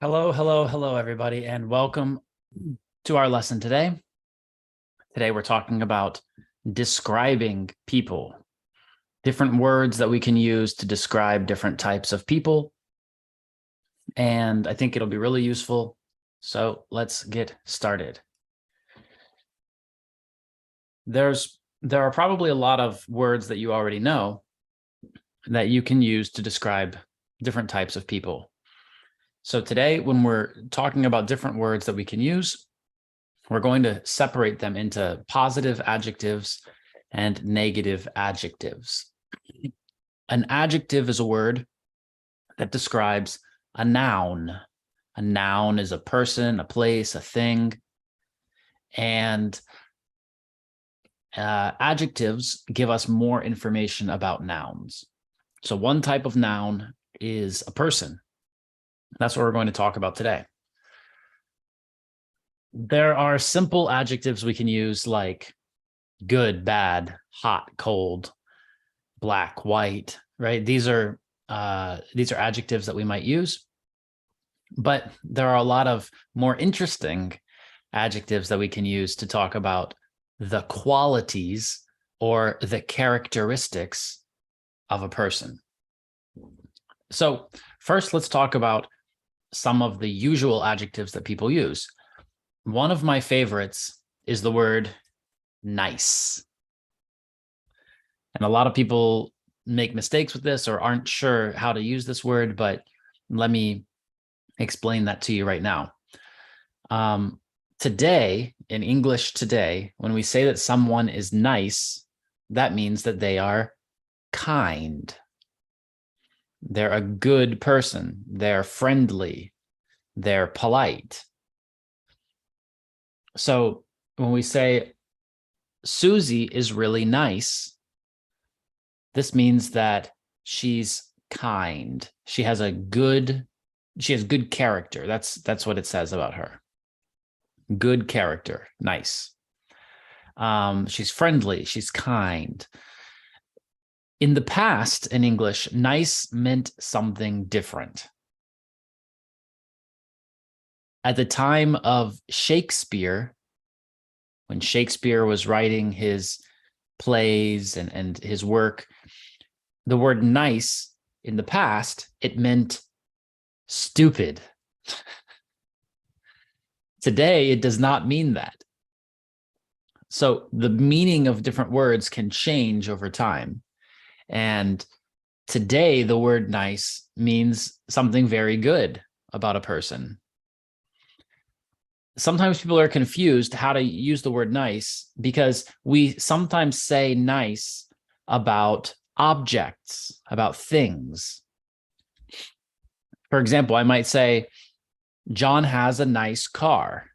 Hello, hello, hello, everybody, and welcome to our lesson today. Today, we're talking about describing people, different words that we can use to describe different types of people. And I think it'll be really useful. So let's get started. There are probably a lot of words that you already know that you can use to describe different types of people. So today, when we're talking about different words that we can use, we're going to separate them into positive adjectives and negative adjectives. An adjective is a word that describes a noun. A noun is a person, a place, a thing. And adjectives give us more information about nouns. So one type of noun is a person. That's what we're going to talk about today. There are simple adjectives we can use like good, bad, hot, cold, black, white, right? These are adjectives that we might use. But there are a lot of more interesting adjectives that we can use to talk about the qualities or the characteristics of a person. So first, let's talk about some of the usual adjectives that people use. One of my favorites is the word nice. And a lot of people make mistakes with this or aren't sure how to use this word, but let me explain that to you right now. Today, in English today, when we say that someone is nice, that means that they are kind. They're a good person. They're friendly. They're polite. So when we say Susie is really nice, this means that she's kind. She has good character. That's what it says about her. Good character, nice. She's friendly, she's kind. In the past, in English, nice meant something different. At the time of Shakespeare, when Shakespeare was writing his plays and his work, the word nice in the past, it meant stupid. Today, it does not mean that. So the meaning of different words can change over time. And today, the word nice means something very good about a person. Sometimes people are confused how to use the word nice because we sometimes say nice about objects, about things. For example, I might say, John has a nice car.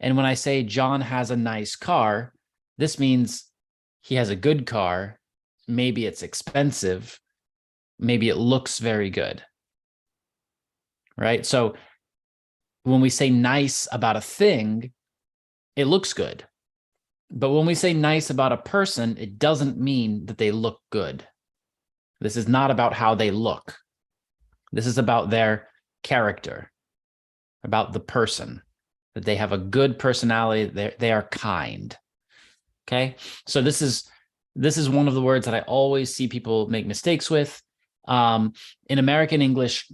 And when I say John has a nice car, this means he has a good car. Maybe it's expensive. Maybe it looks very good. Right? So when we say nice about a thing, it looks good. But when we say nice about a person, it doesn't mean that they look good. This is not about how they look. This is about their character, about the person, that they have a good personality, they are kind. Okay? So this is one of the words that I always see people make mistakes with. In American English,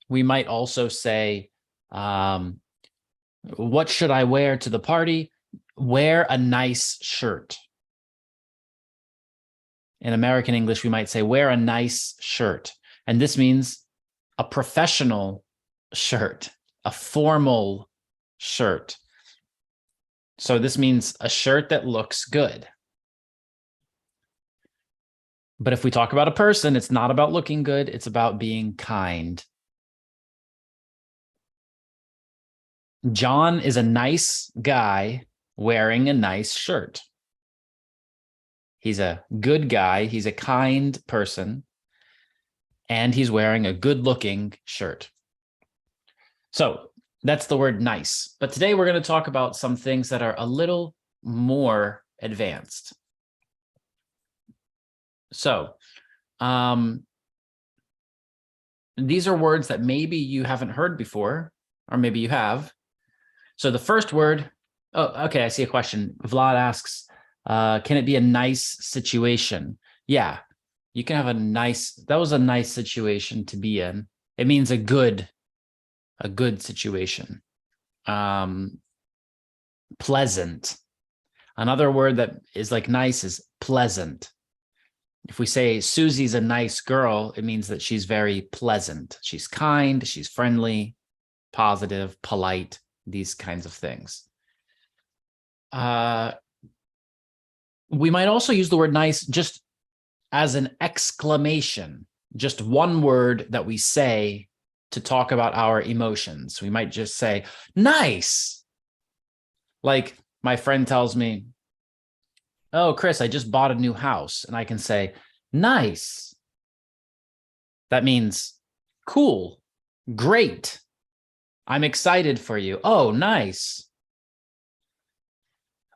we might also say, what should I wear to the party? Wear a nice shirt. In American English, we might say, wear a nice shirt. And this means a professional shirt, a formal shirt. So this means a shirt that looks good. But if we talk about a person, it's not about looking good. It's about being kind. John is a nice guy wearing a nice shirt. He's a good guy. He's a kind person. And he's wearing a good-looking shirt. So that's the word nice. But today we're going to talk about some things that are a little more advanced. So these are words that maybe you haven't heard before, or maybe you have. So the first word, oh, okay, I see a question. Vlad asks, can it be a nice situation? Yeah, you can have that was a nice situation to be in. It means a good situation. Pleasant. Another word that is like nice is pleasant. If we say Susie's a nice girl, it means that she's very pleasant. She's kind, she's friendly, positive, polite, these kinds of things. We might also use the word nice just as an exclamation, just one word that we say to talk about our emotions. We might just say, nice. Like my friend tells me, oh, Chris, I just bought a new house. And I can say, nice. That means cool, great. I'm excited for you. Oh, nice.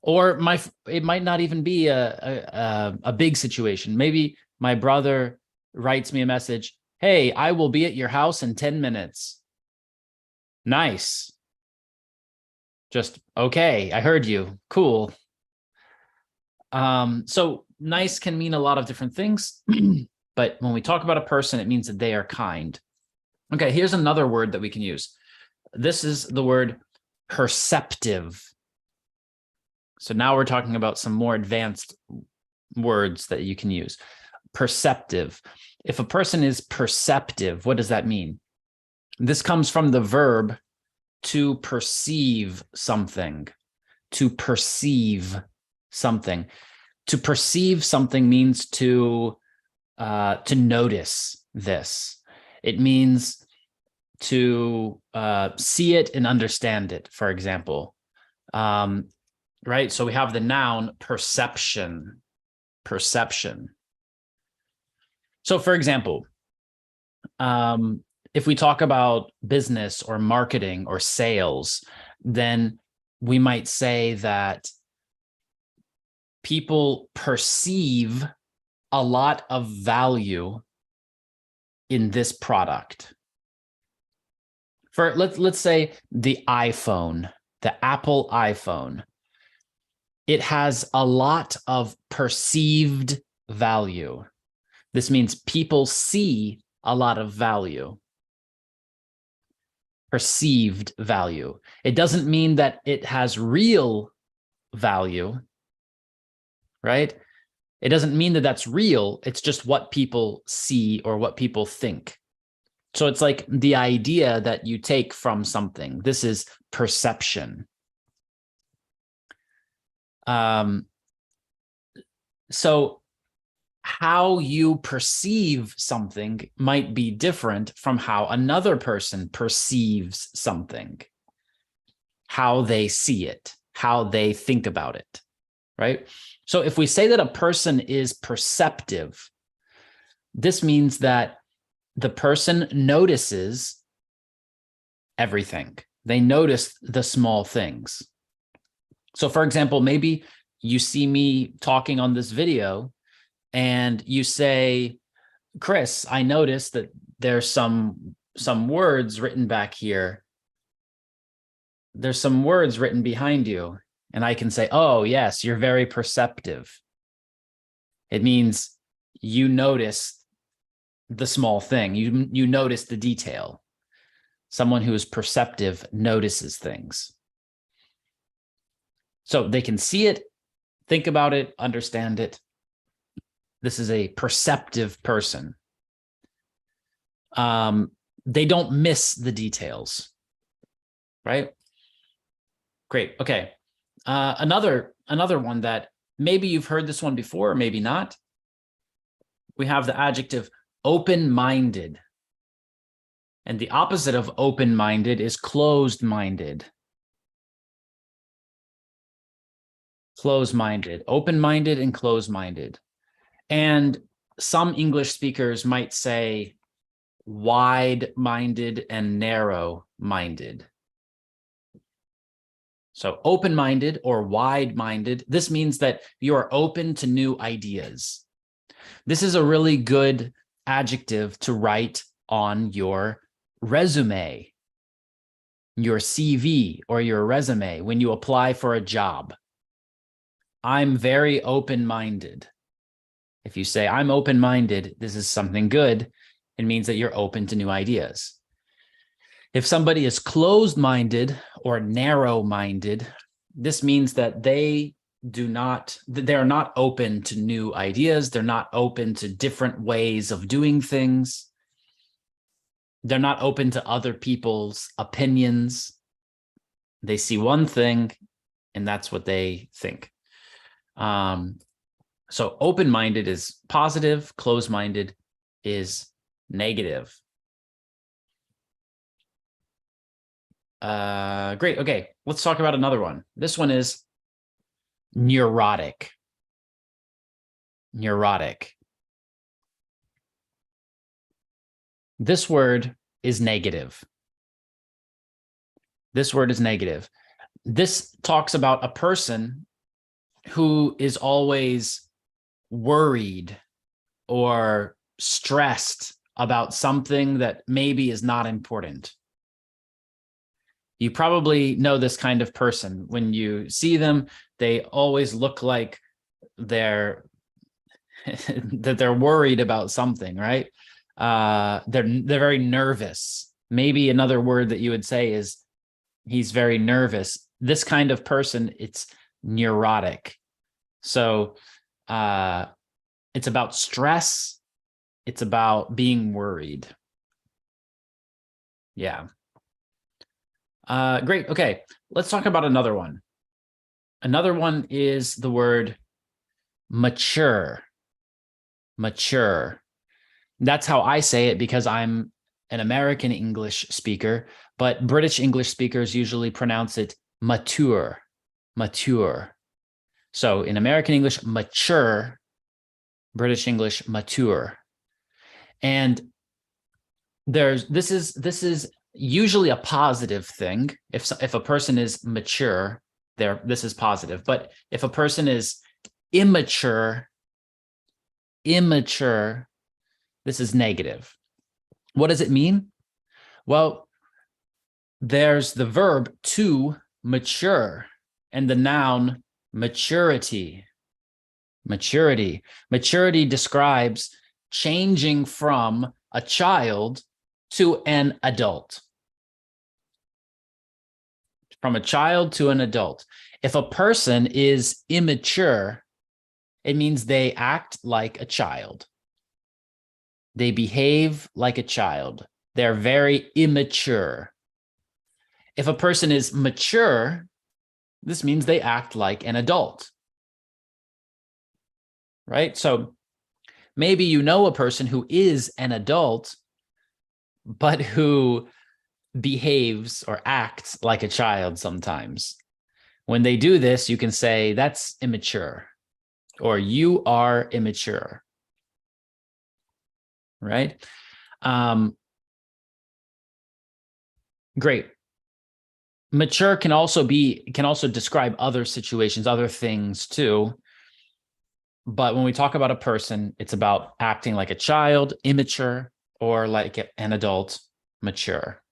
Or it might not even be a big situation. Maybe my brother writes me a message, hey, I will be at your house in 10 minutes. Nice. Just, okay, I heard you. Cool. So nice can mean a lot of different things, but when we talk about a person, it means that they are kind. Okay, here's another word that we can use. This is the word perceptive. So now we're talking about some more advanced words that you can use. Perceptive. If a person is perceptive, what does that mean? This comes from the verb to perceive something. To perceive something. To perceive something means to notice this. It means to see it and understand it, for example. Right? So we have the noun perception. Perception. So for example, if we talk about business or marketing or sales, then we might say that people perceive a lot of value in this product. For let's say the iPhone, the Apple iPhone, it has a lot of perceived value. This means people see a lot of value. Perceived value. It doesn't mean that it has real value, right? It doesn't mean that that's real. It's just what people see or what people think. So it's like the idea that you take from something. This is perception. So how you perceive something might be different from how another person perceives something, how they see it, how they think about it, right? So if we say that a person is perceptive, this means that the person notices everything. They notice the small things. So for example, maybe you see me talking on this video and you say, Chris, I noticed that there's some words written back here. There's some words written behind you. And I can say, oh, yes, you're very perceptive. It means you notice the small thing. You notice the detail. Someone who is perceptive notices things. So they can see it, think about it, understand it. This is a perceptive person. They don't miss the details, right? Great. Okay. Another one that maybe you've heard this one before, or maybe not. We have the adjective open-minded. And the opposite of open-minded is closed-minded. Closed-minded, open-minded and closed-minded. And some English speakers might say wide-minded and narrow-minded. So open-minded or wide-minded, this means that you are open to new ideas. This is a really good adjective to write on your resume, your CV or your resume when you apply for a job. I'm very open-minded. If you say I'm open-minded, this is something good. It means that you're open to new ideas. If somebody is closed-minded or narrow-minded, this means that they're not open to new ideas. They're not open to different ways of doing things. They're not open to other people's opinions. They see one thing and that's what they think. So open-minded is positive, closed-minded is negative. Great. Okay, let's talk about another one. This one is neurotic. Neurotic. This word is negative. This word is negative. This talks about a person who is always worried or stressed about something that maybe is not important. You probably know this kind of person. When you see them, they always look like they're worried about something, right? They're very nervous. Maybe another word that you would say is he's very nervous. This kind of person, it's neurotic. So it's about stress. It's about being worried. Yeah. Great. Okay, let's talk about another one. Another one is the word mature. Mature. That's how I say it because I'm an American English speaker, but British English speakers usually pronounce it mature. Mature. So in American English, mature. British English, mature. And this is usually a positive thing. If a person is mature, this is positive. But if a person is immature, this is negative. What does it mean? Well, there's the verb to mature and the noun maturity. Maturity. Maturity describes changing from a child to an adult. From a child to an adult. If a person is immature, it means they act like a child. They behave like a child. They're very immature. If a person is mature, this means they act like an adult. Right? So maybe you know a person who is an adult, but who behaves or acts like a child sometimes. When they do this, you can say that's immature or you are immature. Right? Great. Mature can also describe other situations, other things too. But when we talk about a person, it's about acting like a child, immature, or like an adult, mature.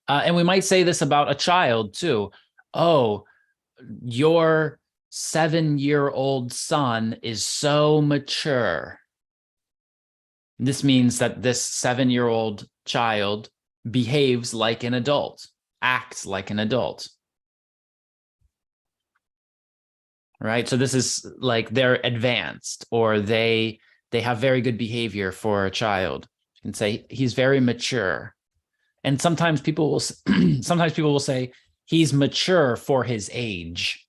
And we might say this about a child too. Oh, your 7-year-old son is so mature. This means that this 7-year-old child behaves like an adult, acts like an adult. Right? So this is like they're advanced or they have very good behavior for a child. You can say he's very mature. And sometimes people will say he's mature for his age.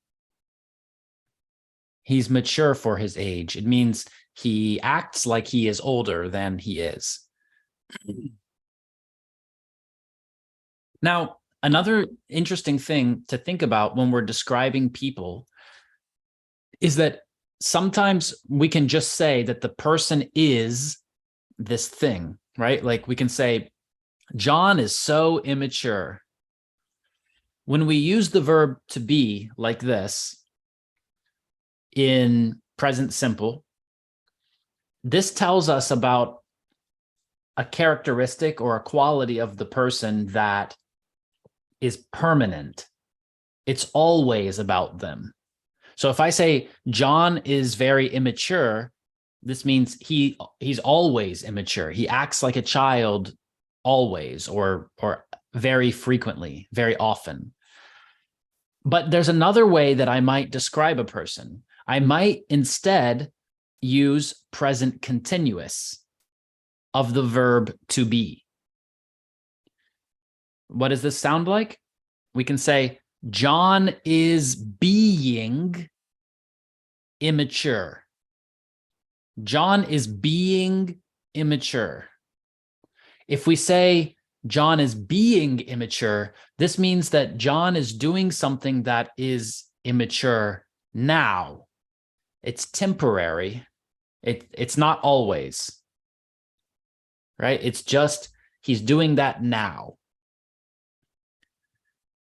He's mature for his age. It means he acts like he is older than he is. Now, another interesting thing to think about when we're describing people is that sometimes we can just say that the person is this thing, right? Like we can say, John is so immature. When we use the verb to be like this in present simple, this tells us about a characteristic or a quality of the person that is permanent. It's always about them. So if I say John is very immature, this means he's always immature. He acts like a child always, or very frequently, very often. But there's another way that I might describe a person. I might instead use present continuous of the verb to be. What does this sound like? We can say, John is being immature. John is being immature. If we say John is being immature, this means that John is doing something that is immature now. It's temporary. It's not always, right? It's just he's doing that now.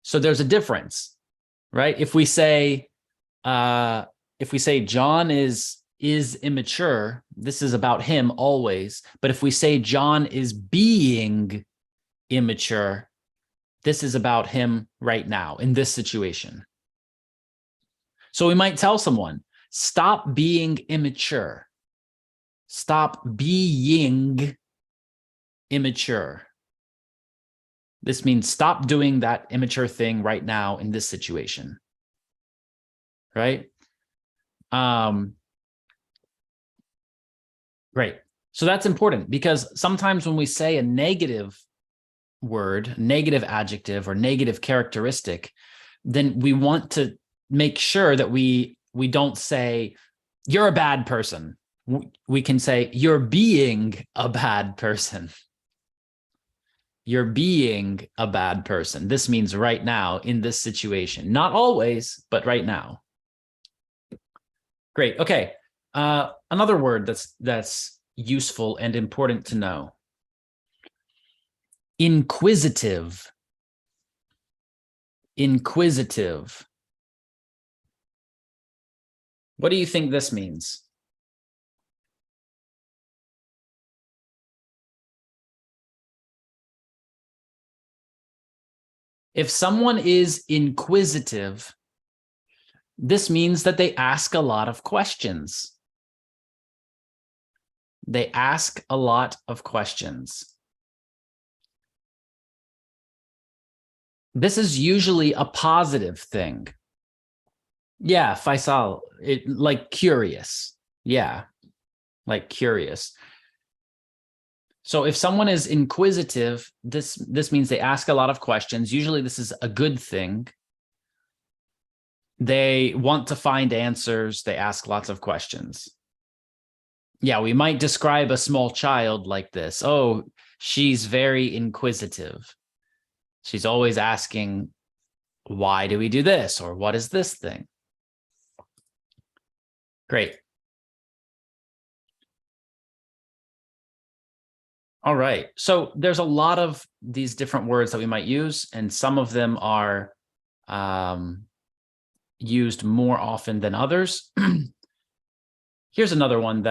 So there's a difference, right? If we say John is immature, this is about him always. But if we say John is being immature, this is about him right now in this situation. So we might tell someone, stop being immature. Stop being immature. This means stop doing that immature thing right now in this situation. Right? Great. So that's important because sometimes when we say a negative word, negative adjective, or negative characteristic, then we want to make sure that we don't say, you're a bad person. We can say, you're being a bad person. You're being a bad person. This means right now in this situation. Not always, but right now. Great. Okay. Another word that's useful and important to know. Inquisitive. Inquisitive. What do you think this means? If someone is inquisitive, this means that they ask a lot of questions. They ask a lot of questions. This is usually a positive thing. Yeah, Faisal, like curious. Yeah, like curious. So if someone is inquisitive, this means they ask a lot of questions. Usually this is a good thing. They want to find answers. They ask lots of questions. Yeah, we might describe a small child like this. Oh, she's very inquisitive. She's always asking, why do we do this? Or what is this thing? Great. All right. So there's a lot of these different words that we might use, and some of them are used more often than others. Here's another one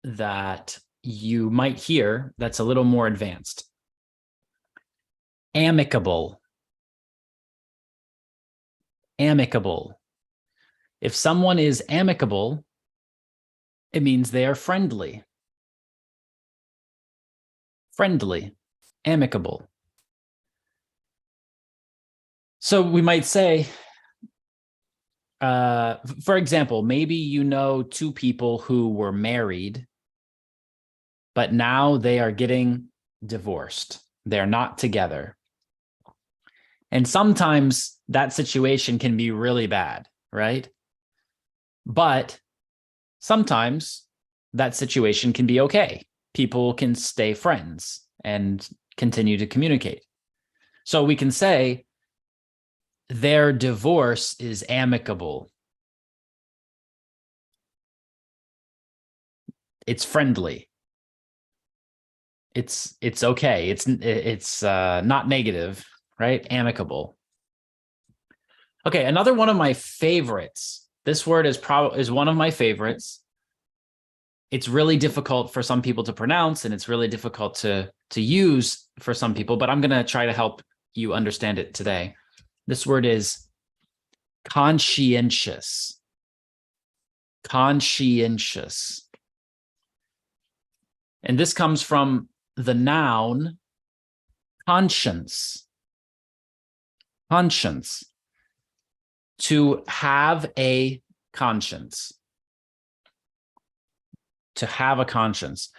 that you might hear that's a little more advanced. Amicable. Amicable. If someone is amicable, it means they are friendly. Friendly, amicable. So we might say, for example, maybe you know two people who were married, but now they are getting divorced. They're not together. And sometimes that situation can be really bad, right? But sometimes that situation can be okay. People can stay friends and continue to communicate. So we can say their divorce is amicable. It's friendly. It's okay. It's not negative, right? Amicable. Okay, another one of my favorites. This word is one of my favorites. it's really difficult for some people to pronounce, and it's really difficult to use for some people, but I'm going to try to help you understand it today. This word is conscientious. Conscientious. And this comes from the noun conscience. Conscience. To have a conscience. To have a conscience.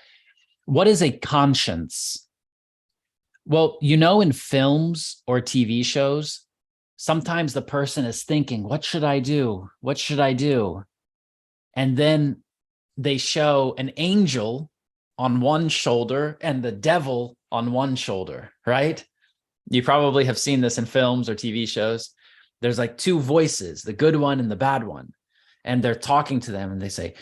What is a conscience? Well, you know, in films or TV shows, sometimes the person is thinking, what should I do? What should I do? And then they show an angel on one shoulder and the devil on one shoulder, right? You probably have seen this in films or TV shows. There's like two voices, the good one and the bad one. And they're talking to them and they say,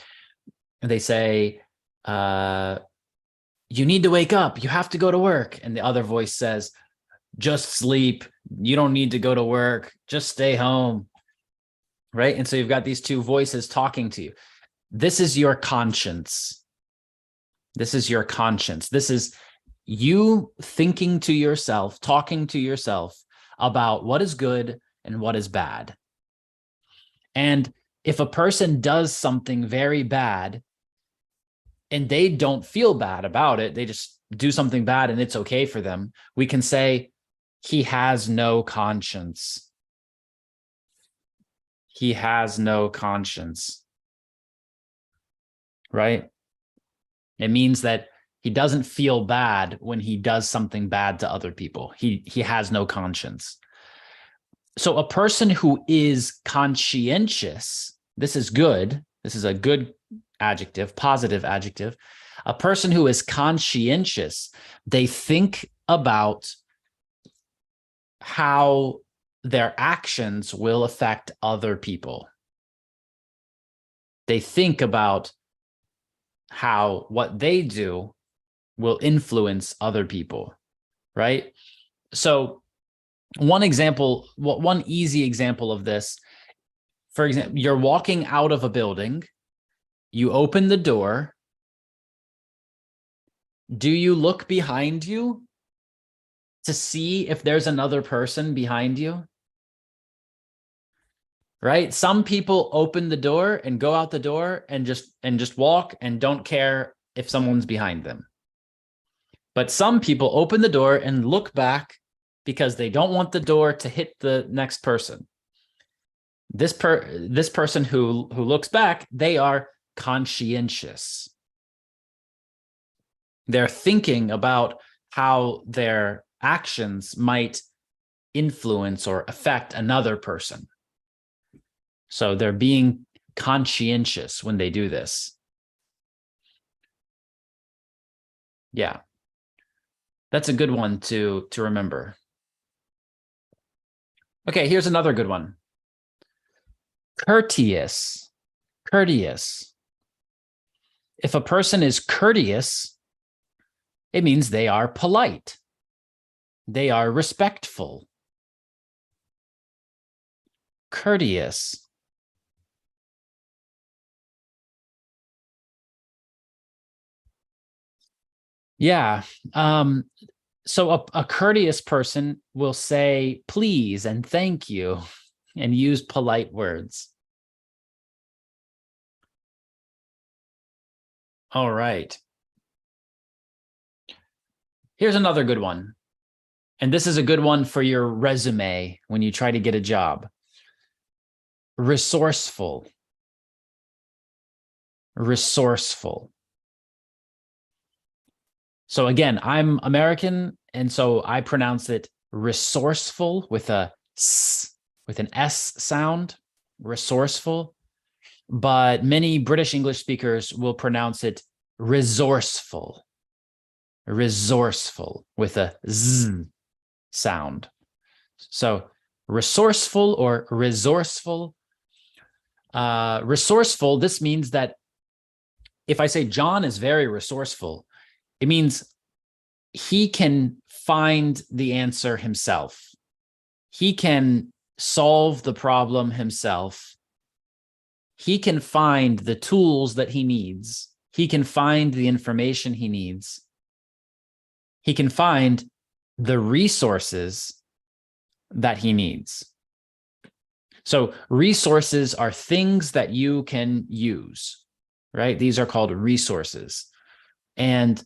you need to wake up. You have to go to work. And the other voice says, just sleep. You don't need to go to work. Just stay home. Right? And so you've got these two voices talking to you. This is your conscience. This is your conscience. This is you thinking to yourself, talking to yourself about what is good and what is bad. And if a person does something very bad, and they don't feel bad about it, they just do something bad and it's okay for them, we can say, he has no conscience. He has no conscience. Right? It means that he doesn't feel bad when he does something bad to other people. He has no conscience. So a person who is conscientious, this is good. This is a good adjective, positive adjective. A person who is conscientious, they think about how their actions will affect other people. They think about how what they do will influence other people, right? So one easy example of this, for example, you're walking out of a building, you open the door. Do you look behind you to see if there's another person behind you? Right? Some people open the door and go out the door and just walk and don't care if someone's behind them. But some people open the door and look back because they don't want the door to hit the next person. This person who looks back, they are conscientious. They're thinking about how their actions might influence or affect another person. So they're being conscientious when they do this. Yeah. That's a good one to remember. Okay, here's another good one. Courteous. Courteous. If a person is courteous, it means they are polite. They are respectful. Courteous. Yeah. So a courteous person will say please and thank you and use polite words. All right. Here's another good one. And this is a good one for your resume when you try to get a job. Resourceful. Resourceful. So again, I'm American, and so I pronounce it resourceful with an S sound, resourceful. But many British English speakers will pronounce it resourceful. Resourceful with a Z sound. So resourceful or resourceful. Resourceful, this means that if I say John is very resourceful, it means he can find the answer himself. He can solve the problem himself. He can find the tools that he needs he can find the information he needs. He can find the resources that he needs. So resources are things that you can use, right? These are called resources. And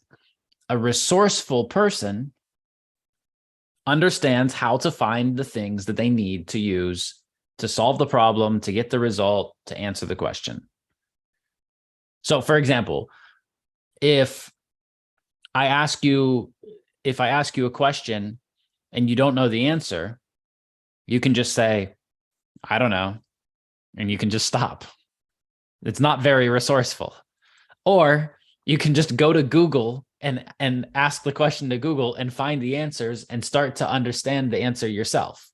a resourceful person understands how to find the things that they need to use to solve the problem, to get the result, to answer the question. So, for example, if I ask you a question and you don't know the answer, you can just say, I don't know, and you can just stop. It's not very resourceful. Or you can just go to Google and ask the question to Google and find the answers and start to understand the answer yourself.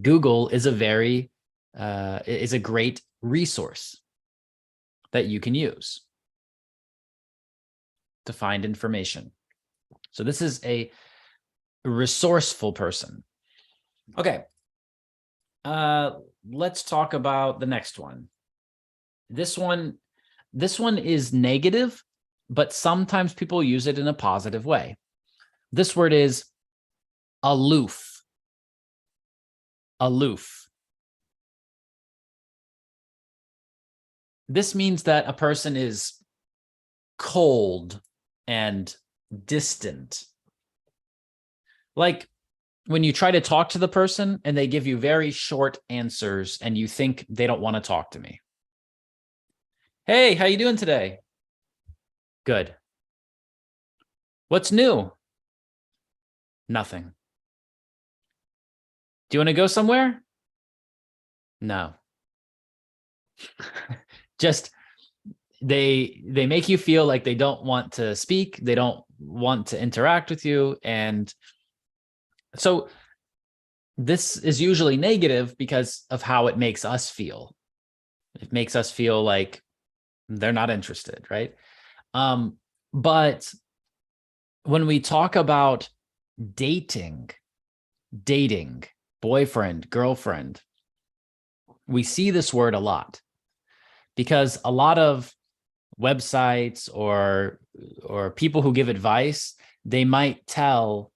Google is a great resource that you can use to find information. So this is a resourceful person. Okay. Let's talk about the next one. This one is negative, but sometimes people use it in a positive way. This word is aloof. Aloof. This means that a person is cold and distant. Like when you try to talk to the person and they give you very short answers and you think they don't want to talk to me. Hey, how you doing today? Good. What's new? Nothing. Do you want to go somewhere? No. Just they make you feel like they don't want to speak, they don't want to interact with you, and so this is usually negative because of how it makes us feel. It makes us feel like they're not interested, right? But when we talk about dating, boyfriend, girlfriend, we see this word a lot because a lot of websites or people who give advice, they might tell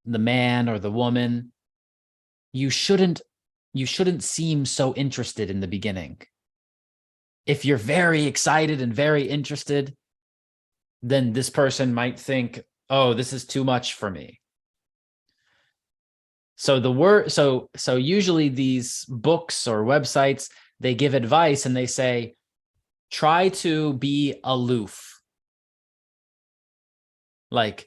the man or the woman, you shouldn't seem so interested in the beginning. If you're very excited and very interested, then this person might think, oh, this is too much for me. So so usually these books or websites, they give advice and they say, try to be aloof. Like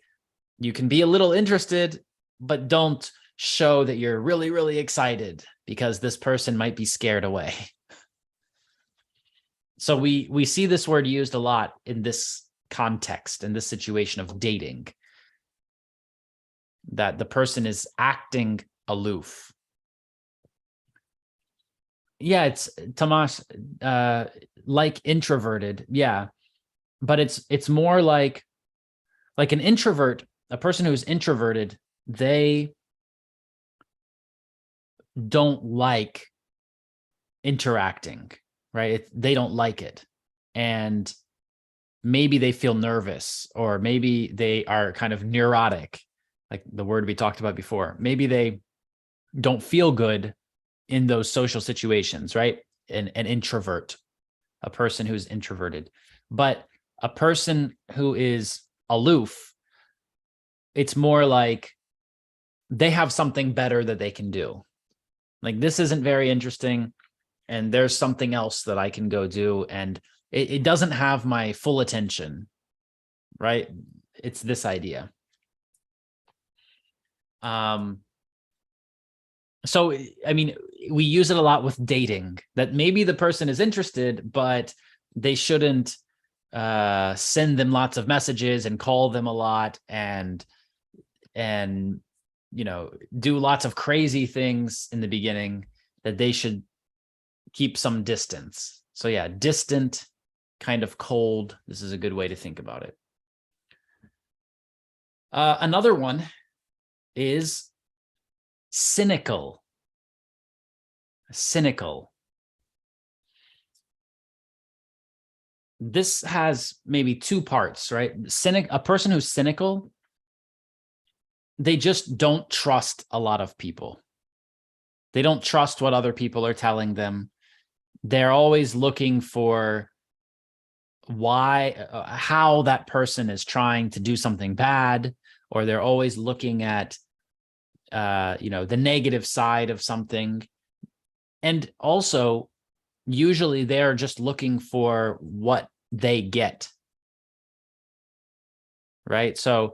you can be a little interested, but don't show that you're really, really excited because this person might be scared away. So we see this word used a lot in this context, in this situation of dating, that the person is acting aloof. Yeah, it's Tomas, like introverted. Yeah, but it's more like an introvert, a person who is introverted, they don't like interacting, right? They don't like it. And maybe they feel nervous, or maybe they are kind of neurotic, like the word we talked about before. Maybe they don't feel good in those social situations, right? An introvert, a person who's introverted. But a person who is aloof, it's more like they have something better that they can do. Like, this isn't very interesting, and there's something else that I can go do, and it doesn't have my full attention, right? It's this idea. So, I mean, we use it a lot with dating, that maybe the person is interested, but they shouldn't send them lots of messages and call them a lot and do lots of crazy things in the beginning, that they should keep some distance. So yeah, distant, kind of cold. This is a good way to think about it. Another one is cynical. Cynical. this has maybe two parts, right? A person who's cynical, they just don't trust a lot of people. They don't trust what other people are telling them. They're always looking for how that person is trying to do something bad, or they're always looking at, the negative side of something. And also, usually they're just looking for what they get. Right. So,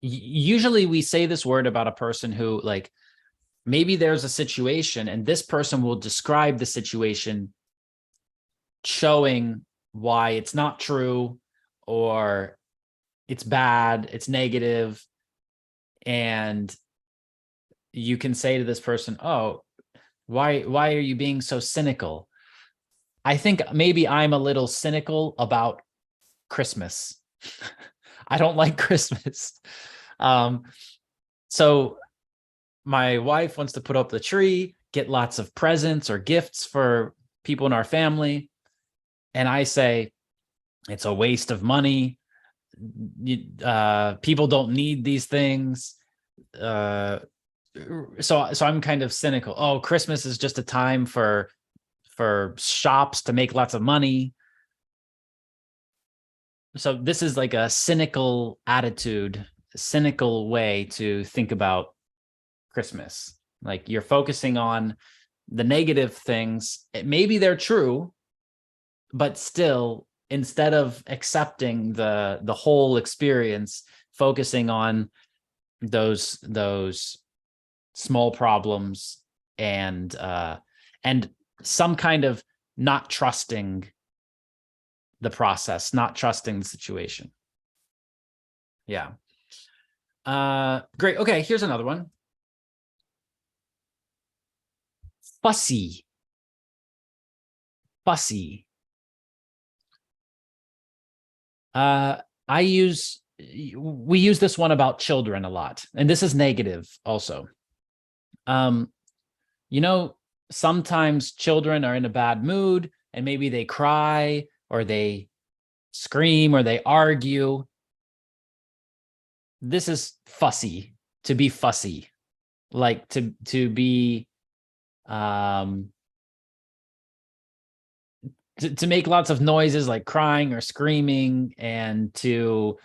usually we say this word about a person who, like, maybe there's a situation and this person will describe the situation showing why it's not true, or it's bad, it's negative. And you can say to this person, oh, why are you being so cynical? I think maybe I'm a little cynical about Christmas. I don't like Christmas. So my wife wants to put up the tree, get lots of presents or gifts for people in our family. And I say, it's a waste of money. People don't need these things. So I'm kind of cynical. Oh, Christmas is just a time for shops to make lots of money. So this is like a cynical attitude, a cynical way to think about Christmas. Like, you're focusing on the negative things. Maybe they're true, but still, instead of accepting the whole experience, focusing on those small problems and some kind of not trusting the process, not trusting the situation. Yeah. Great. Okay, here's another one. Fussy. Fussy. We use this one about children a lot, and this is negative also. Sometimes children are in a bad mood and maybe they cry or they scream or they argue. This is fussy, to be fussy, like to be to make lots of noises like crying or screaming, and to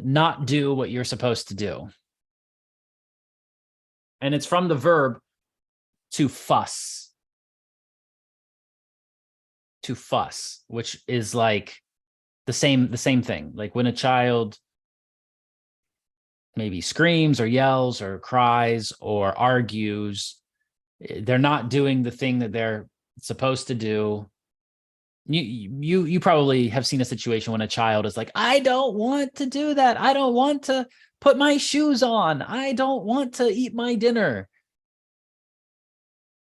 not do what you're supposed to do. And it's from the verb to fuss, which is like the same thing. Like when a child maybe screams or yells or cries or argues, they're not doing the thing that they're supposed to do. You probably have seen a situation when a child is like, I don't want to do that. I don't want to put my shoes on. I don't want to eat my dinner.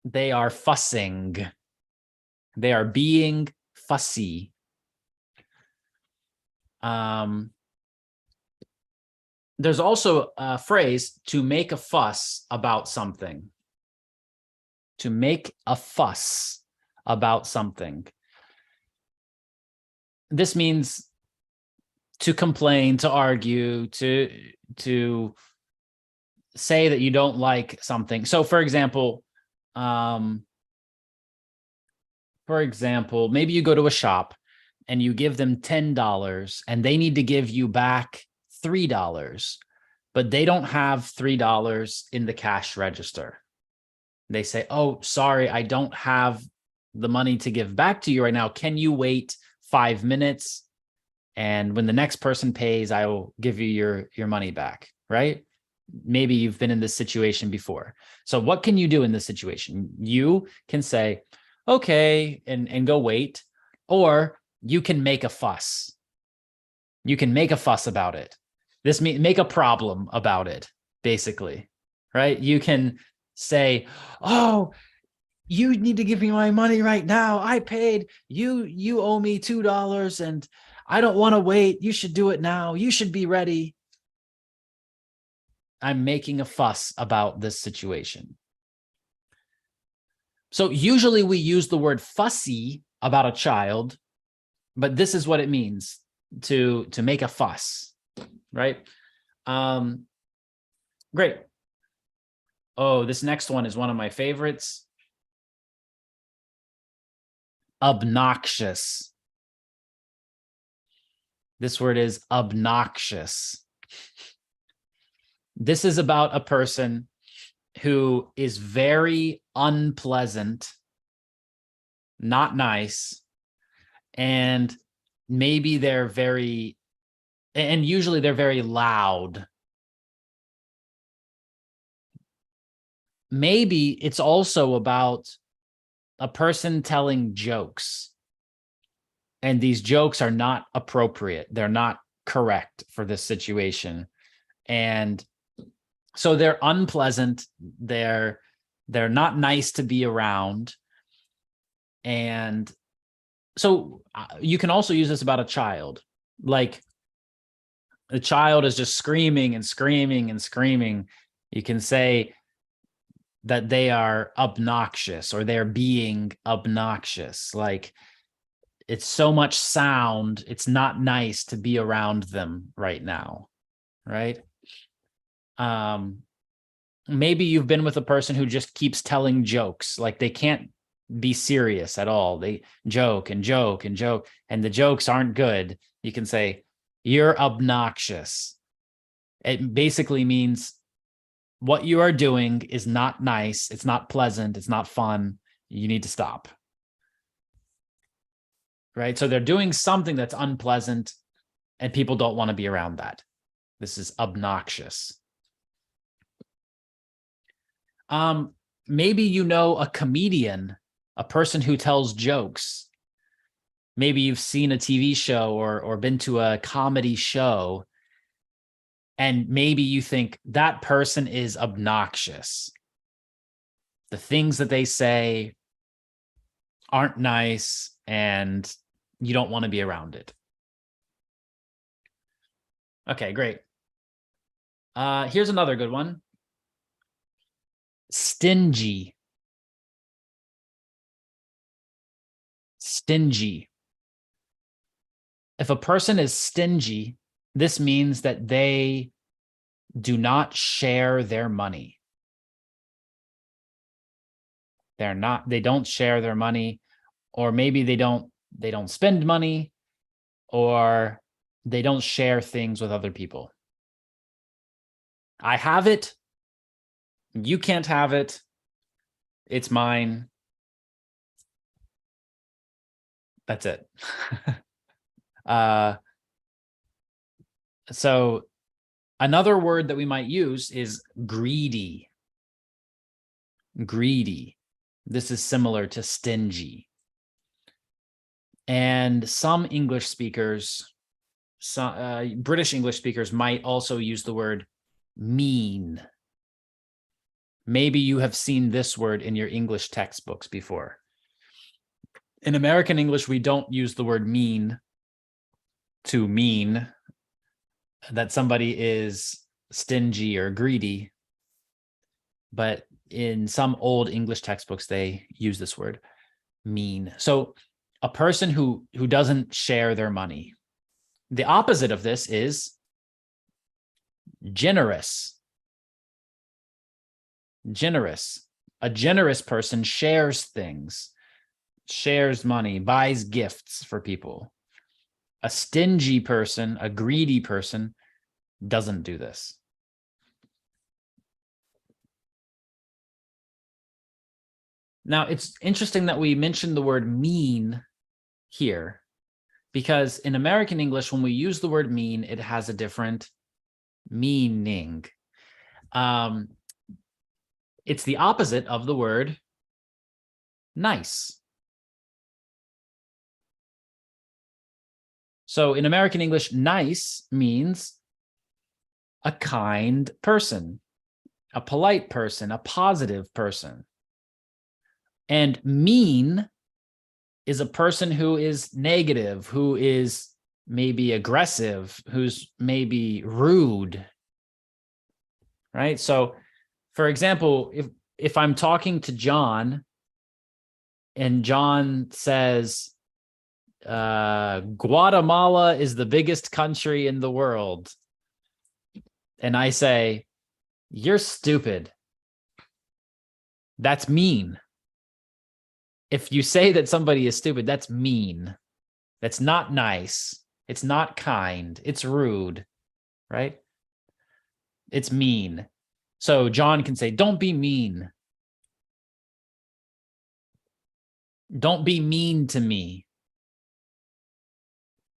They are fussing. They are being fussy. There's also a phrase, to make a fuss about something. To make a fuss about something. This means to complain, to argue, to say that you don't like something. So for example, maybe you go to a shop and you give them $10 and they need to give you back $3, but they don't have $3 in the cash register. They say, oh, sorry, I don't have the money to give back to you right now. Can you wait 5 minutes? And when the next person pays, I will give you your money back, right? Maybe you've been in this situation before. So what can you do in this situation? You can say, okay, and go wait, or you can make a fuss. You can make a fuss about it. This means make a problem about it, basically, right? You can say, oh, you need to give me my money right now. I paid you. You owe me $2 and I don't want to wait. You should do it now. You should be ready. I'm making a fuss about this situation. So usually we use the word fussy about a child, but this is what it means to make a fuss, right? Great. Oh, this next one is one of my favorites. Obnoxious. This word is obnoxious. This is about a person who is very unpleasant, not nice, and maybe they're very, and usually they're very loud. Maybe it's also about a person telling jokes, and these jokes are not appropriate. They're not correct for this situation. And so they're unpleasant. They're not nice to be around. And so you can also use this about a child. Like the child is just screaming and screaming and screaming. You can say that they are obnoxious or they're being obnoxious. Like it's so much sound. It's not nice to be around them right now. Right. Maybe you've been with a person who just keeps telling jokes. Like they can't be serious at all. They joke and joke and joke, and the jokes aren't good. You can say, you're obnoxious. It basically means what you are doing is not nice. It's not pleasant. It's not fun. You need to stop. Right? So they're doing something that's unpleasant, and people don't want to be around that. This is obnoxious. Maybe you know a comedian, a person who tells jokes. Maybe you've seen a TV show or been to a comedy show, and maybe you think that person is obnoxious. The things that they say aren't nice, and you don't want to be around it. Okay, great. Here's another good one. Stingy. Stingy. If a person is stingy, this means that they do not share their money. They don't share their money, or maybe they don't spend money, or they don't share things with other people. I have it. You can't have it. It's mine. That's it. So another word that we might use is greedy. Greedy. This is similar to stingy. And some English speakers, British English speakers might also use the word mean. Maybe you have seen this word in your English textbooks before. In American English, we don't use the word mean to mean that somebody is stingy or greedy. But in some old English textbooks, they use this word mean. So a person who doesn't share their money. The opposite of this is generous. Generous. A generous person shares things, shares money, buys gifts for people. A stingy person, a greedy person, doesn't do this. Now, it's interesting that we mentioned the word mean here, because in American English, when we use the word mean, it has a different meaning. It's the opposite of the word nice. So in American English, nice means a kind person, a polite person, a positive person. And mean is a person who is negative, who is maybe aggressive, who's maybe rude, right? So, for example, if I'm talking to John and John says, Guatemala is the biggest country in the world. And I say, you're stupid. That's mean. If you say that somebody is stupid, that's mean. That's not nice. It's not kind. It's rude, right? It's mean. So John can say, don't be mean. Don't be mean to me.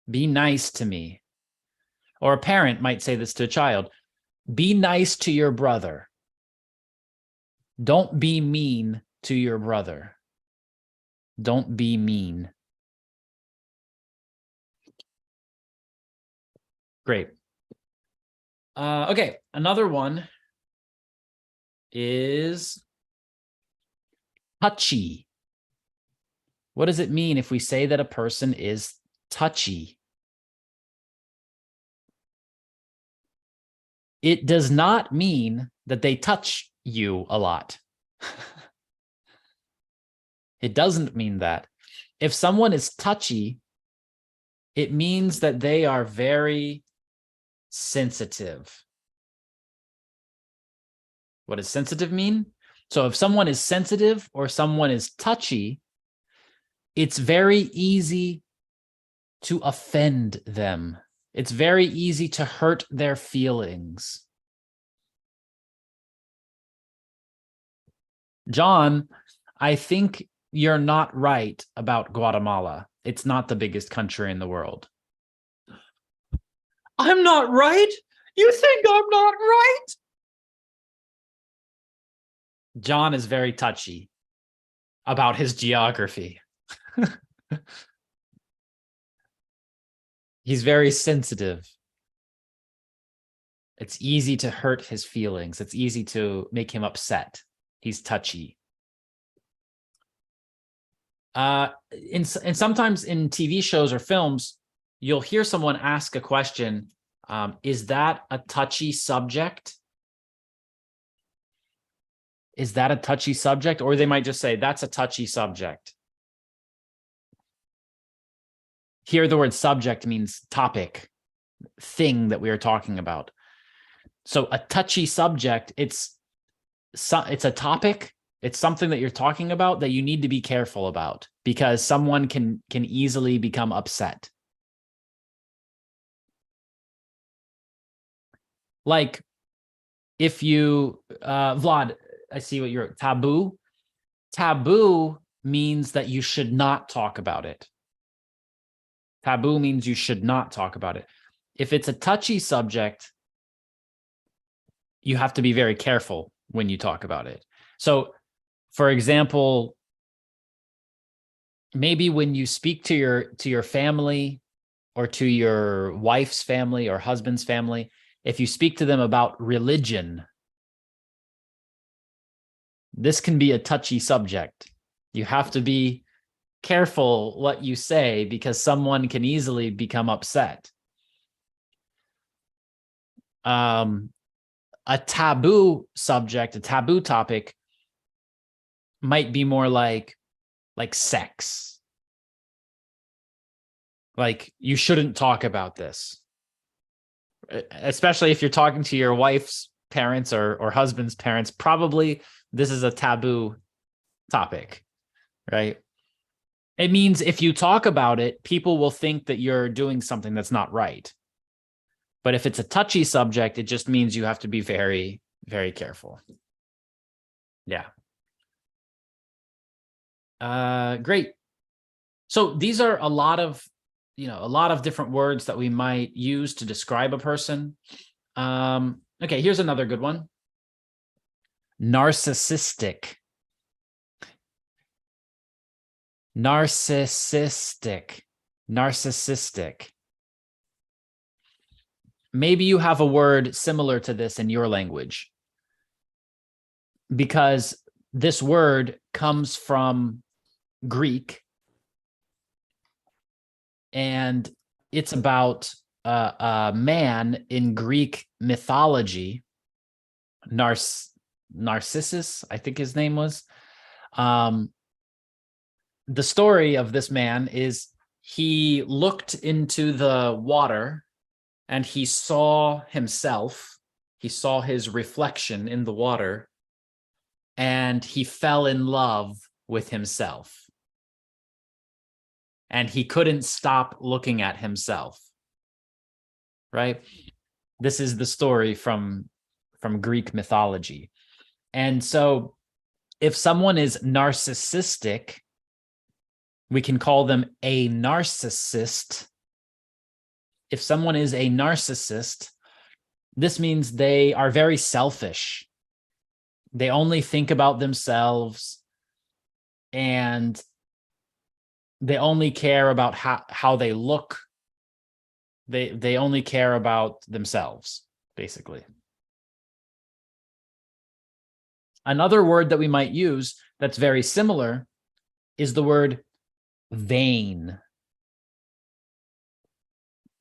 Be nice to me. Or a parent might say this to a child. Be nice to your brother. Don't be mean to your brother. Don't be mean. Great. Okay, another one is touchy. What does it mean if we say that a person is touchy? It does not mean that they touch you a lot. It doesn't mean that. If someone is touchy, it means that they are very sensitive. What does sensitive mean? So if someone is sensitive or someone is touchy, it's very easy to offend them. It's very easy to hurt their feelings. John, I think you're not right about Guatemala. It's not the biggest country in the world. I'm not right? You think I'm not right? John is very touchy about his geography. He's very sensitive. It's easy to hurt his feelings. It's easy to make him upset. He's touchy. And sometimes in TV shows or films, you'll hear someone ask a question, is that a touchy subject? Is that a touchy subject? Or they might just say, that's a touchy subject. Here, the word subject means topic, thing that we are talking about. So a touchy subject, it's a topic. It's something that you're talking about that you need to be careful about because someone can easily become upset. Like if you, Vlad, I see what you're, taboo. Taboo means that you should not talk about it. Taboo means you should not talk about it. If it's a touchy subject, you have to be very careful when you talk about it. So, for example, maybe when you speak to your family or to your wife's family or husband's family, if you speak to them about religion, this can be a touchy subject. You have to be careful what you say because someone can easily become upset. A taboo subject, a taboo topic might be more like sex. Like you shouldn't talk about this. Especially if you're talking to your wife's parents or husband's parents, probably this is a taboo topic, right? It means if you talk about it, people will think that you're doing something that's not right. But if it's a touchy subject, it just means you have to be very, very careful. Yeah. Great. So these are a lot of different words that we might use to describe a person. Okay, here's another good one. Narcissistic. Narcissistic. Narcissistic. Maybe you have a word similar to this in your language because this word comes from Greek and it's about a man in Greek mythology, Narcissus, I think his name was. the story of this man is he looked into the water and he saw himself. He saw his reflection in the water and he fell in love with himself. And he couldn't stop looking at himself. Right? This is the story from Greek mythology. And so if someone is narcissistic, we can call them a narcissist. If someone is a narcissist, this means they are very selfish. They only think about themselves and they only care about how they look. They only care about themselves, basically. Another word that we might use that's very similar is the word vain.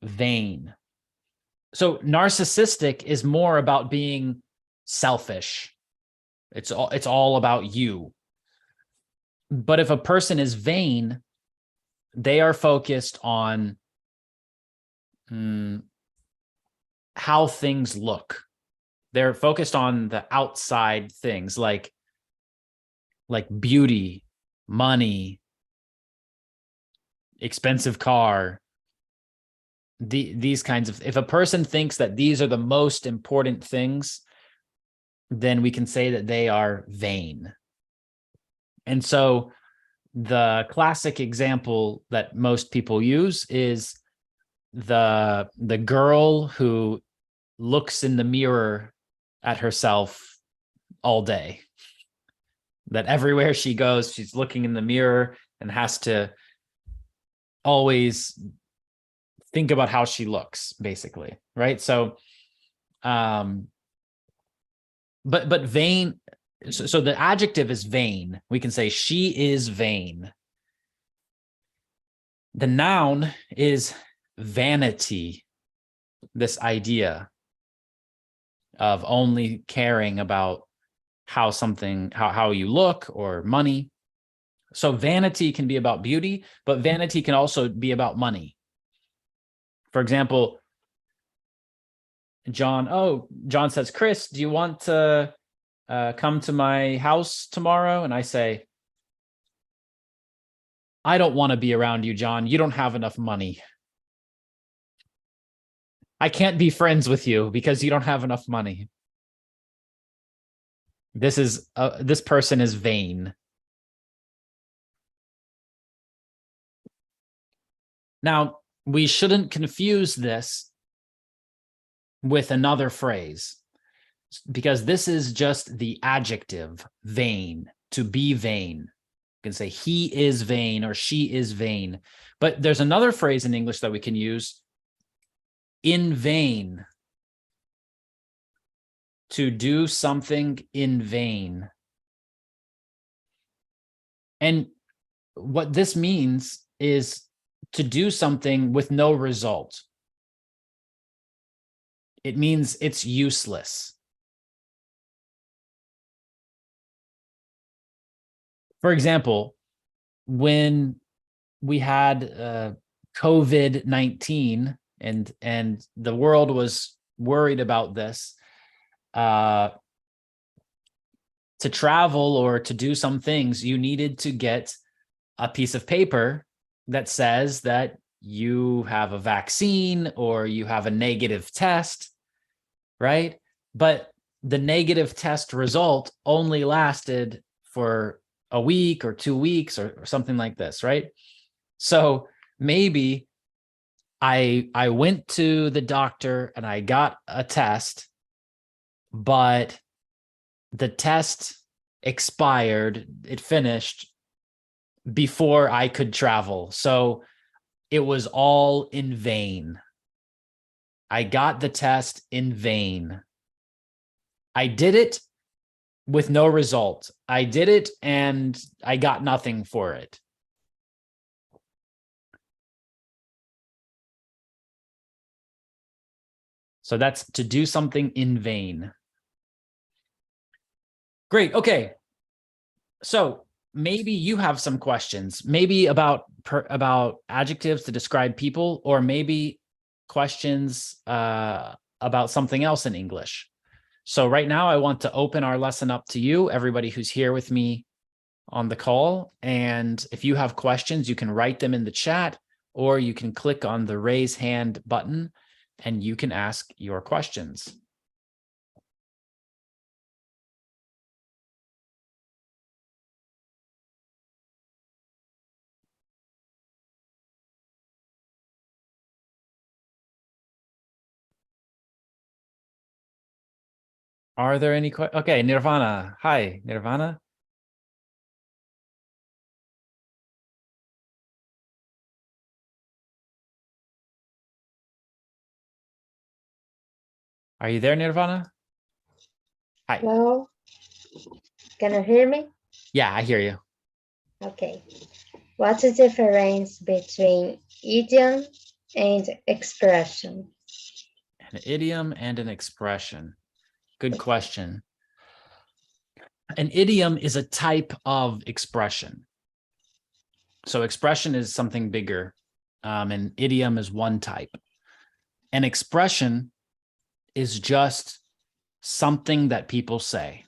Vain. So narcissistic is more about being selfish. It's all about you. But if a person is vain, they are focused on how things look. They're focused on the outside things like beauty, money, expensive car, these kinds of, if a person thinks that these are the most important things, then we can say that they are vain. And so the classic example that most people use is the girl who looks in the mirror at herself all day. That everywhere she goes, she's looking in the mirror and has to always think about how she looks, basically, right? So, but vain. So the adjective is vain. We can say she is vain. The noun is vanity. This idea of only caring about how you look or money. So vanity can be about beauty, but vanity can also be about money. For example, John says, Chris, do you want to come to my house tomorrow? And I say, I don't want to be around you, John. You don't have enough money. I can't be friends with you because you don't have enough money. This person is vain. Now, we shouldn't confuse this with another phrase, because this is just the adjective vain, to be vain. You can say he is vain or she is vain. But there's another phrase in English that we can use, in vain. To do something in vain. And what this means is to do something with no result. It means it's useless. For example, when we had COVID-19 and the world was worried about this, to travel or to do some things, you needed to get a piece of paper that says that you have a vaccine or you have a negative test, right? But the negative test result only lasted for a week or 2 weeks or something like this, right? So maybe I went to the doctor and I got a test, but the test expired, it finished before I could travel. So it was all in vain. I got the test in vain. I did it with no result. I did it and I got nothing for it. So that's to do something in vain. Great. Okay. So maybe you have some questions, maybe about adjectives to describe people, or maybe questions about something else in English. So right now I want to open our lesson up to you, everybody who's here with me on the call. And if you have questions, you can write them in the chat, or you can click on the raise hand button and you can ask your questions. Are there any questions? Okay, Nirvana. Hi, Nirvana. Are you there, Nirvana? Hi. Hello, can you hear me? Yeah, I hear you. Okay. What's the difference between idiom and expression? An idiom and an expression. Good question. An idiom is a type of expression. So expression is something bigger. An idiom is one type. An expression is just something that people say.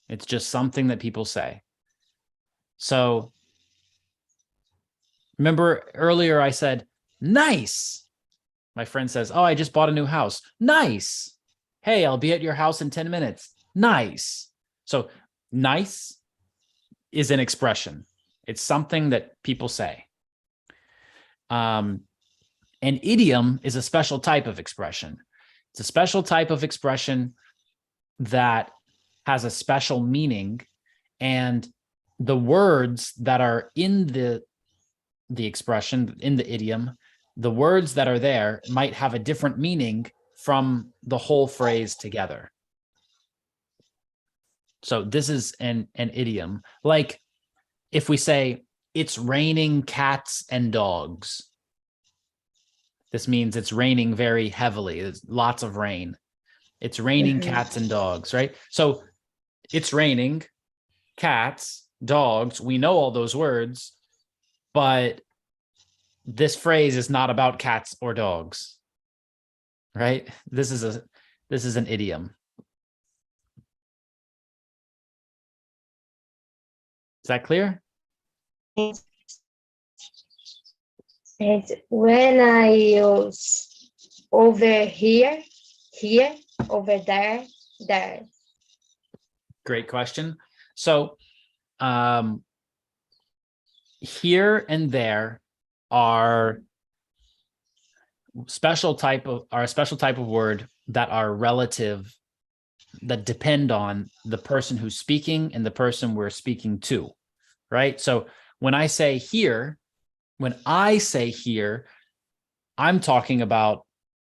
It's just something that people say. So remember earlier I said, nice. My friend says, oh, I just bought a new house. Nice. Hey, I'll be at your house in 10 minutes. Nice. So nice is an expression. It's something that people say. An idiom is a special type of expression. It's a special type of expression that has a special meaning, and the words that are in the expression, in the idiom, the words that are there might have a different meaning from the whole phrase together. So this is an idiom. Like if we say, it's raining cats and dogs. This means it's raining very heavily. There's lots of rain. It's raining cats and dogs, right? So it's raining, cats, dogs. We know all those words, but this phrase is not about cats or dogs, right? This is an idiom. Is that clear? And when I use over here, here, over there, there. Great question. So here and there are a special type of word that are relative, that depend on the person who's speaking and the person we're speaking to, right? So when I say here, I'm talking about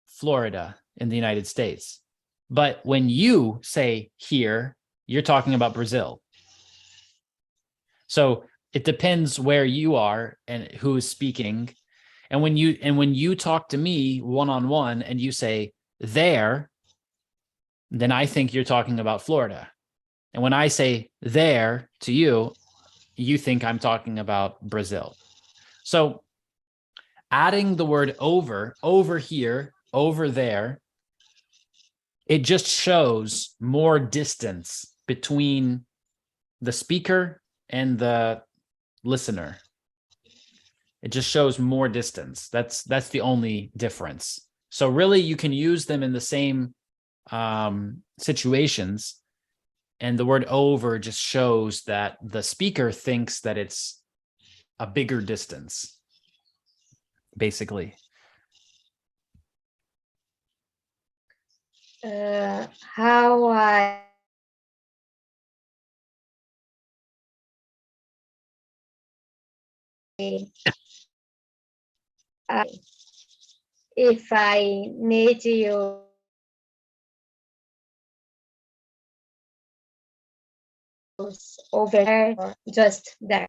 Florida in the United States. But when you say here, you're talking about Brazil. So it depends where you are and who is speaking. And when you talk to me one-on-one and you say there, then I think you're talking about Florida. And when I say there to you, you think I'm talking about Brazil. So adding the word over here, over there, it just shows more distance between the speaker and the listener. It just shows more distance. That's the only difference. So really you can use them in the same situations, and the word over just shows that the speaker thinks that it's a bigger distance, basically. How I if I need you over there or just there.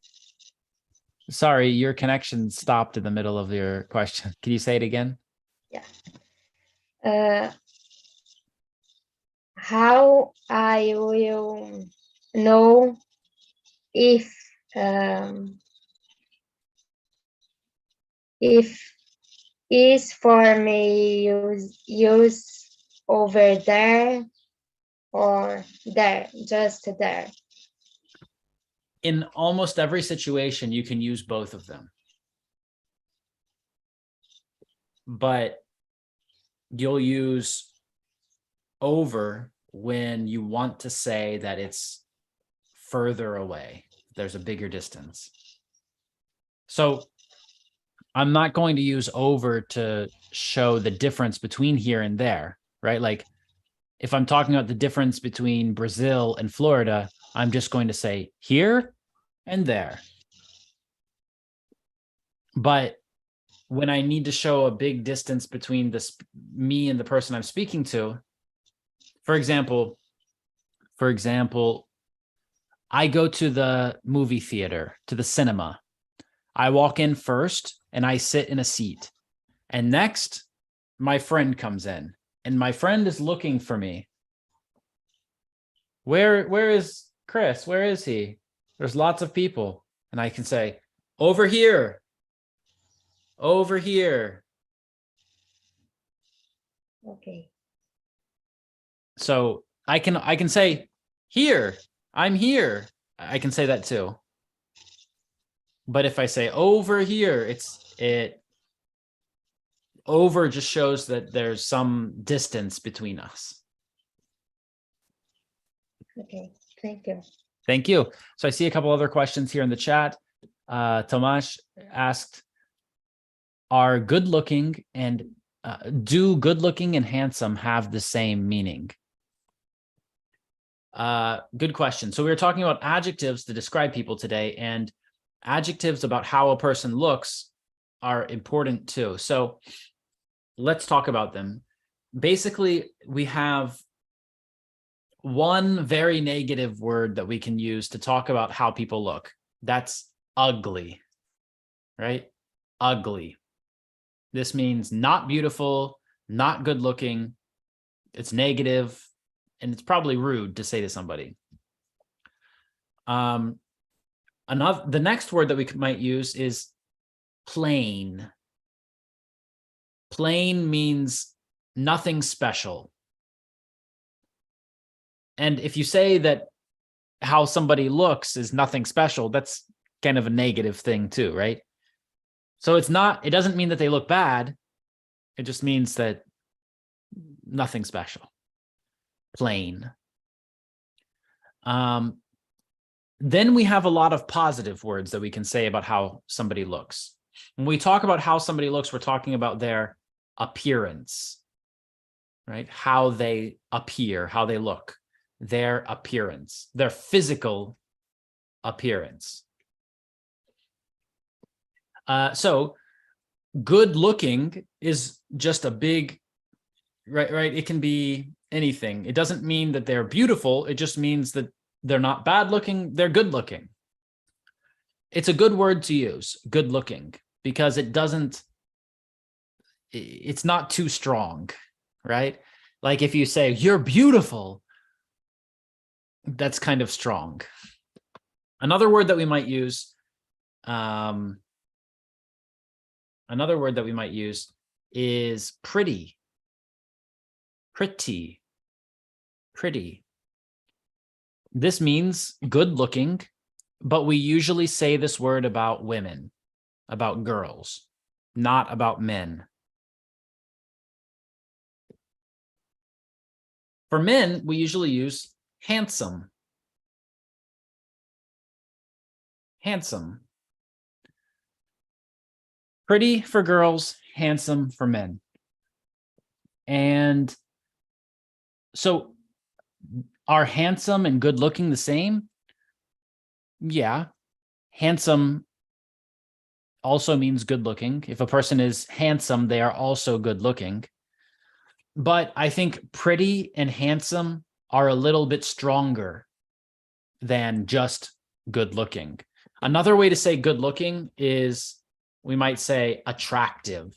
Sorry, your connection stopped in the middle of your question. Can you say it again? Yeah. How I will know if um, if is for me use over there or there, just there. In almost every situation, you can use both of them. But you'll use over when you want to say that it's further away. There's a bigger distance. So I'm not going to use over to show the difference between here and there, right? Like if I'm talking about the difference between Brazil and Florida, I'm just going to say here and there. But when I need to show a big distance between me and the person I'm speaking to, for example, I go to the movie theater, to the cinema. I walk in first and I sit in a seat. And next, my friend comes in and my friend is looking for me. Where is Chris? Where is he? There's lots of people. And I can say, over here. Over here. Okay. So I can say here. I'm here. I can say that too. But if I say over here, it over just shows that there's some distance between us. Okay, thank you. Thank you. So I see a couple other questions here in the chat. Tomasz asked, are good looking and do good looking and handsome have the same meaning? Good question. So we were talking about adjectives to describe people today, and adjectives about how a person looks are important too. So let's talk about them. Basically, we have one very negative word that we can use to talk about how people look. That's ugly, right? Ugly. This means not beautiful, not good looking. It's negative, and it's probably rude to say to somebody. The next word that we might use is plain. Plain means nothing special. And if you say that how somebody looks is nothing special, that's kind of a negative thing too, right? So it doesn't mean that they look bad. It just means that nothing special. Plain. Then we have a lot of positive words that we can say about how somebody looks. When we talk about how somebody looks, we're talking about their appearance, right? How they appear, how they look, their appearance, their physical appearance. So good looking is just a big, right? It can be anything. It doesn't mean that they're beautiful. It just means that they're not bad looking. They're good looking. It's a good word to use, good looking, because it's not too strong, right? Like if you say you're beautiful, that's kind of strong. Another word that we might use, is pretty. Pretty. Pretty. This means good looking, but we usually say this word about women, about girls, not about men. For men, we usually use handsome. Handsome. Pretty for girls, handsome for men. And so are handsome and good looking the same? Yeah. Handsome also means good looking. If a person is handsome, they are also good looking. But I think pretty and handsome are a little bit stronger than just good looking. Another way to say good looking is we might say attractive.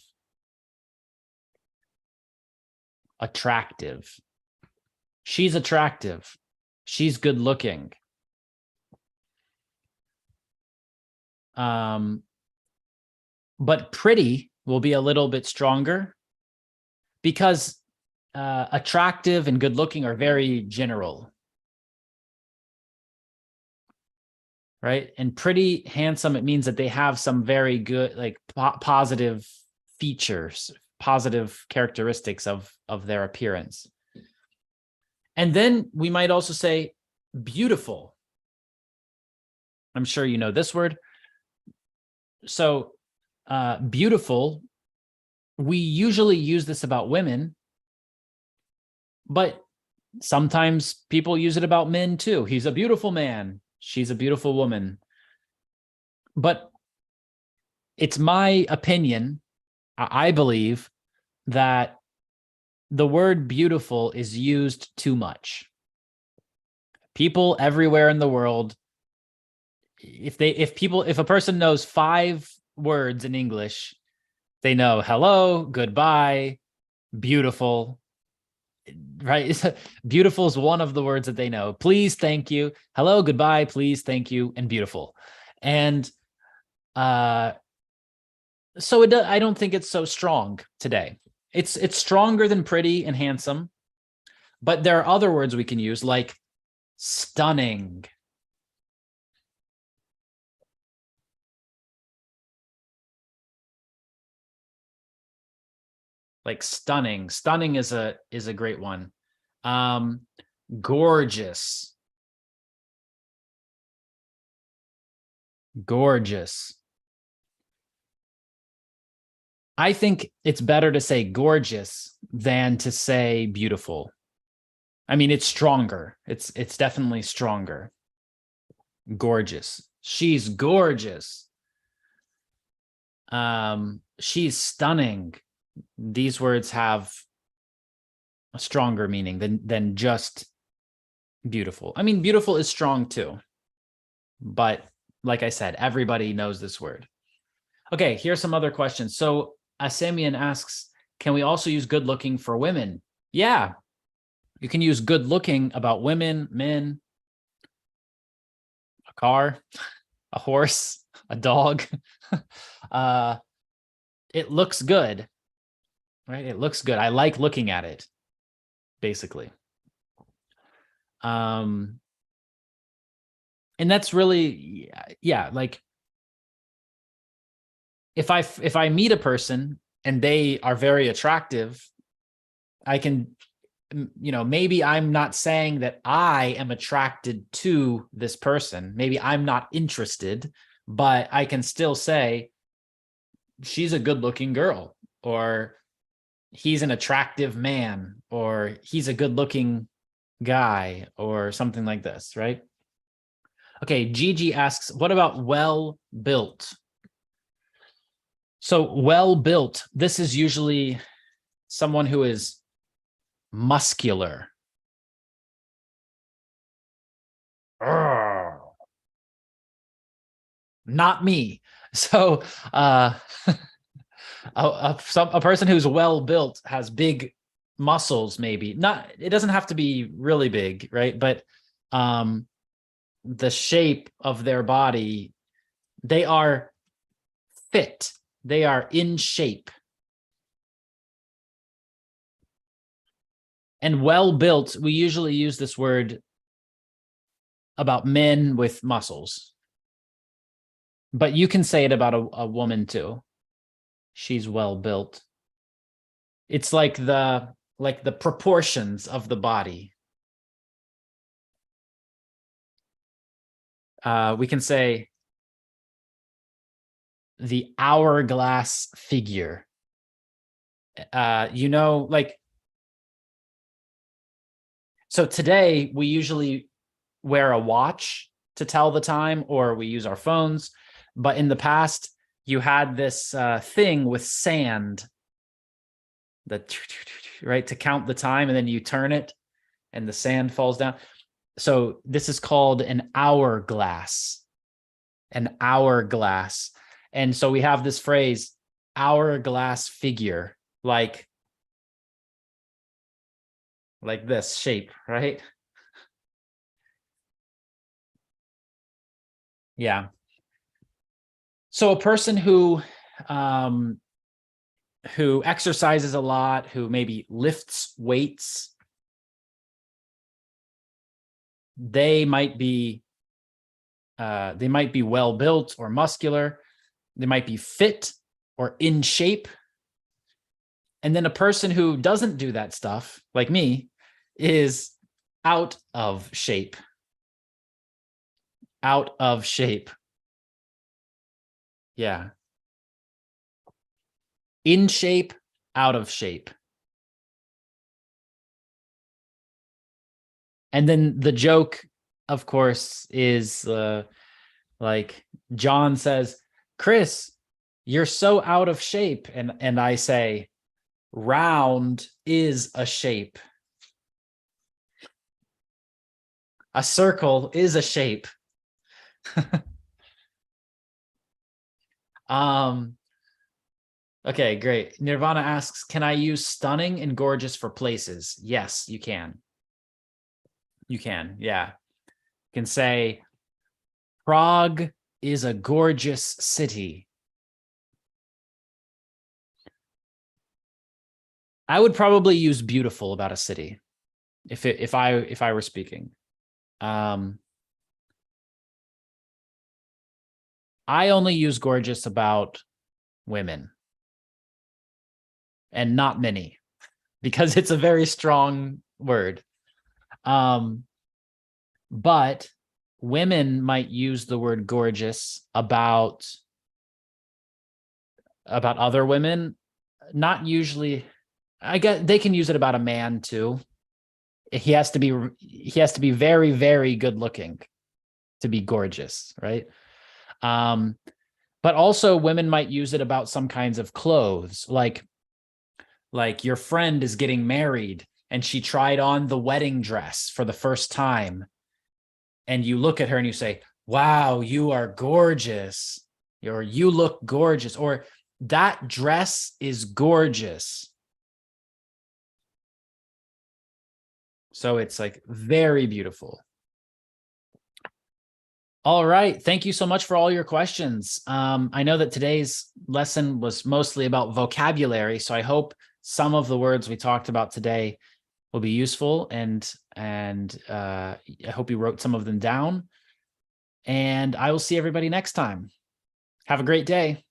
Attractive. She's attractive. She's good looking. But pretty will be a little bit stronger because attractive and good looking are very general. Right? And pretty, handsome, it means that they have some very good, like positive features, positive characteristics of their appearance. And then we might also say beautiful. I'm sure you know this word. So beautiful, we usually use this about women, but sometimes people use it about men too. He's a beautiful man. She's a beautiful woman. But it's my opinion, I believe, that the word beautiful is used too much. People everywhere in the world, if a person knows 5 words in English, they know hello, goodbye, beautiful, right? Beautiful is one of the words that they know. Please, thank you, hello, goodbye, please, thank you, and beautiful. And so I don't think it's so strong today. It's stronger than pretty and handsome, but there are other words we can use like stunning. Like stunning. Stunning is a great one. Gorgeous. Gorgeous. I think it's better to say gorgeous than to say beautiful. I mean, it's stronger. It's definitely stronger. Gorgeous. She's gorgeous. She's stunning. These words have a stronger meaning than just beautiful. I mean, beautiful is strong too, but like I said, everybody knows this word. Okay, here's some other questions. So Asemian asks, can we also use good looking for women? Yeah, you can use good looking about women, men, a car, a horse, a dog. It looks good, right? It looks good. I like looking at it, basically. And that's really, yeah, like if I meet a person and they are very attractive, I can, maybe I'm not saying that I am attracted to this person. Maybe I'm not interested, but I can still say she's a good looking girl, or he's an attractive man, or he's a good looking guy, or something like this, right? Okay, Gigi asks, what about well built? So well built, this is usually someone who is muscular. Not me. So a person who's well built has big muscles, maybe. Not, it doesn't have to be really big, right? But the shape of their body, they are fit. They are in shape. And well built, we usually use this word about men with muscles. But you can say it about a woman too. She's well built. It's like the proportions of the body. We can say the hourglass figure. Like, so today we usually wear a watch to tell the time, or we use our phones. But in the past, you had this thing with sand that, right, to count the time, and then you turn it and the sand falls down. So this is called an hourglass. An hourglass. And so we have this phrase, hourglass figure, like this shape, right? Yeah. So a person who exercises a lot, who maybe lifts weights, they might be well built or muscular. They might be fit or in shape. And then a person who doesn't do that stuff, like me, is out of shape. Out of shape. Yeah. In shape, out of shape. And then the joke, of course, is like John says, Chris, you're so out of shape. And I say, round is a shape. A circle is a shape. Okay, great. Nirvana asks, can I use stunning and gorgeous for places? Yes, you can. You can, yeah. You can say, Prague is a gorgeous city. I would probably use beautiful about a city if I were speaking. I only use gorgeous about women, and not many, because it's a very strong word. But women might use the word gorgeous about other women. Not usually. I guess they can use it about a man too. He has to be very, very good looking to be gorgeous, right? But also women might use it about some kinds of clothes, like your friend is getting married and she tried on the wedding dress for the first time. And you look at her and you say, wow, you are gorgeous. Or you look gorgeous. Or that dress is gorgeous. So it's like very beautiful. All right. Thank you so much for all your questions. I know that today's lesson was mostly about vocabulary, so I hope some of the words we talked about today will be useful, and I hope you wrote some of them down. And I will see everybody next time. Have a great day.